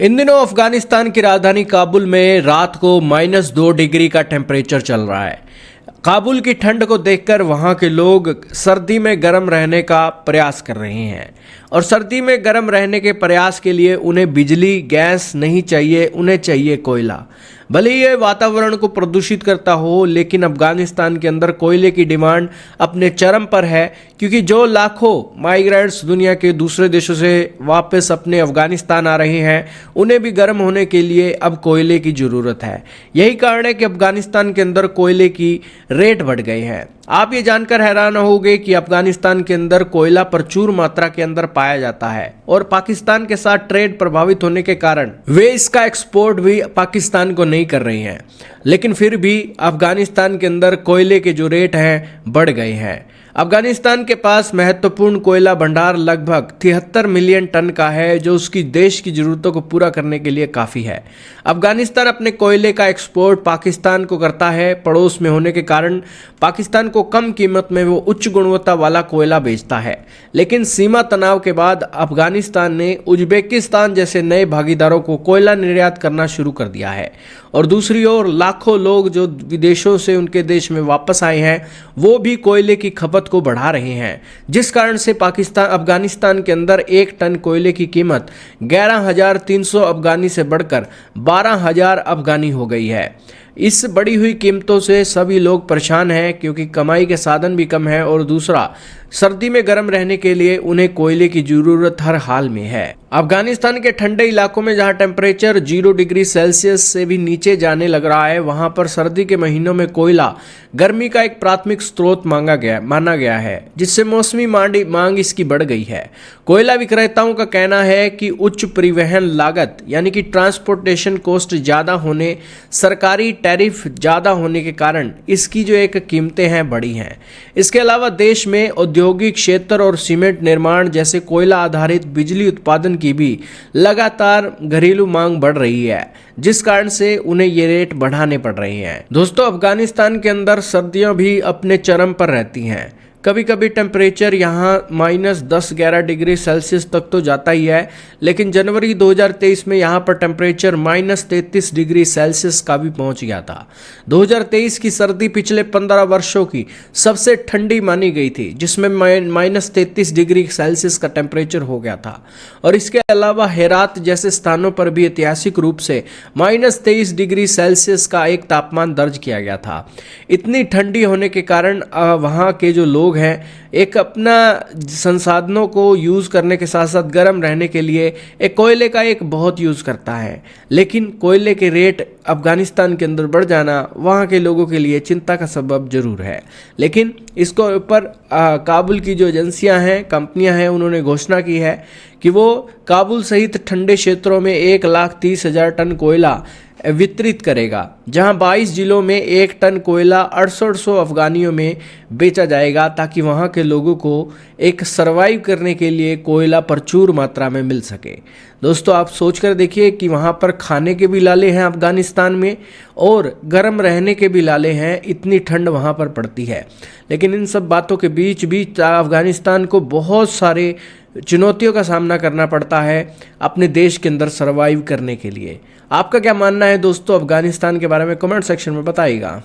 इन दिनों अफगानिस्तान की राजधानी काबुल में रात को -2 डिग्री का टेम्परेचर चल रहा है। काबुल की ठंड को देखकर वहां के लोग सर्दी में गर्म रहने का प्रयास कर रहे हैं और सर्दी में गर्म रहने के प्रयास के लिए उन्हें बिजली गैस नहीं चाहिए, उन्हें चाहिए कोयला। भले ही ये वातावरण को प्रदूषित करता हो, लेकिन अफगानिस्तान के अंदर कोयले की डिमांड अपने चरम पर है, क्योंकि जो लाखों माइग्रेंट्स दुनिया के दूसरे देशों से वापस अपने अफगानिस्तान आ रहे हैं, उन्हें भी गर्म होने के लिए अब कोयले की ज़रूरत है। यही कारण है कि अफगानिस्तान के अंदर कोयले की रेट बढ़ गए हैं। आप ये जानकर हैरान होंगे कि अफगानिस्तान के अंदर कोयला प्रचुर मात्रा के अंदर पाया जाता है और पाकिस्तान के साथ ट्रेड प्रभावित होने के कारण वे इसका एक्सपोर्ट भी पाकिस्तान को नहीं कर रही हैं। लेकिन फिर भी अफगानिस्तान के अंदर कोयले के जो रेट हैं बढ़ गए हैं। अफगानिस्तान के पास महत्वपूर्ण कोयला भंडार लगभग 73 मिलियन टन का है, जो उसकी देश की जरूरतों को पूरा करने के लिए काफ़ी है। अफगानिस्तान अपने कोयले का एक्सपोर्ट पाकिस्तान को करता है। पड़ोस में होने के कारण पाकिस्तान को कम कीमत में वो उच्च गुणवत्ता वाला कोयला बेचता है। लेकिन सीमा तनाव के बाद अफगानिस्तान ने उज्बेकिस्तान जैसे नए भागीदारों को कोयला निर्यात करना शुरू कर दिया है और दूसरी ओर लाखों लोग जो विदेशों से उनके देश में वापस आए हैं, वो भी कोयले की खपत को बढ़ा रहे हैं, जिस कारण से अफगानिस्तान के अंदर 1 टन कोयले की कीमत 11,300 अफगानी से बढ़कर 12,000 अफगानी हो गई है। इस बढ़ी हुई कीमतों से सभी लोग परेशान हैं, क्योंकि कमाई के साधन भी कम है और दूसरा सर्दी में गर्म रहने के लिए उन्हें कोयले की जरूरत हर हाल में है। अफगानिस्तान के ठंडे इलाकों में जहां टेम्परेचर 0 डिग्री सेल्सियस से भी नीचे जाने लग रहा है, वहां पर सर्दी के महीनों में कोयला गर्मी का एक प्राथमिक स्रोत माना गया है, जिससे मौसमी मांग इसकी बढ़ गई है। कोयला विक्रेताओं का कहना है कि उच्च परिवहन लागत यानी कि ट्रांसपोर्टेशन कॉस्ट ज़्यादा होने, सरकारी टैरिफ ज़्यादा होने के कारण इसकी जो एक कीमतें हैं बढ़ी हैं। इसके अलावा देश में औद्योगिक क्षेत्र और सीमेंट निर्माण जैसे कोयला आधारित बिजली उत्पादन की भी लगातार घरेलू मांग बढ़ रही है, जिस कारण से उन्हें ये रेट बढ़ाने पड़ रहे हैं। दोस्तों, अफगानिस्तान के अंदर सर्दियां भी अपने चरम पर रहती हैं। कभी कभी टेम्परेचर यहाँ -10-11 डिग्री सेल्सियस तक तो जाता ही है, लेकिन जनवरी 2023 में यहाँ पर टेम्परेचर -33 डिग्री सेल्सियस का भी पहुँच गया था। 2023 की सर्दी पिछले 15 वर्षों की सबसे ठंडी मानी गई थी, जिसमें -33 डिग्री सेल्सियस का टेम्परेचर हो गया था। और इसके अलावा हेरात जैसे स्थानों पर भी ऐतिहासिक रूप से -23 डिग्री सेल्सियस का एक तापमान दर्ज किया गया था। इतनी ठंडी होने के कारण वहाँ के जो लोग हैं, एक अपना संसाधनों को यूज़ करने के साथ साथ गर्म रहने के लिए एक कोयले का एक बहुत यूज़ करता है। लेकिन कोयले के रेट अफगानिस्तान के अंदर बढ़ जाना वहाँ के लोगों के लिए चिंता का सबब जरूर है। लेकिन इसको ऊपर काबुल की जो एजेंसियां हैं, कंपनियां हैं, उन्होंने घोषणा की है कि वो काबुल सहित ठंडे क्षेत्रों में 1,30,000 टन कोयला वितरित करेगा, जहां 22 जिलों में 1 टन कोयला 6800 अफगानियों में बेचा जाएगा, ताकि वहां के लोगों को एक सरवाइव करने के लिए कोयला प्रचुर मात्रा में मिल सके। दोस्तों, आप सोच कर देखिए कि वहां पर खाने के भी लाले हैं अफगानिस्तान में और गर्म रहने के भी लाले हैं, इतनी ठंड वहां पर पड़ती है। लेकिन इन सब बातों के बीच भी अफगानिस्तान को बहुत सारे चुनौतियों का सामना करना पड़ता है अपने देश के अंदर सरवाइव करने के लिए। आपका क्या मानना है दोस्तों अफगानिस्तान के बारे में? कमेंट सेक्शन में बताइएगा।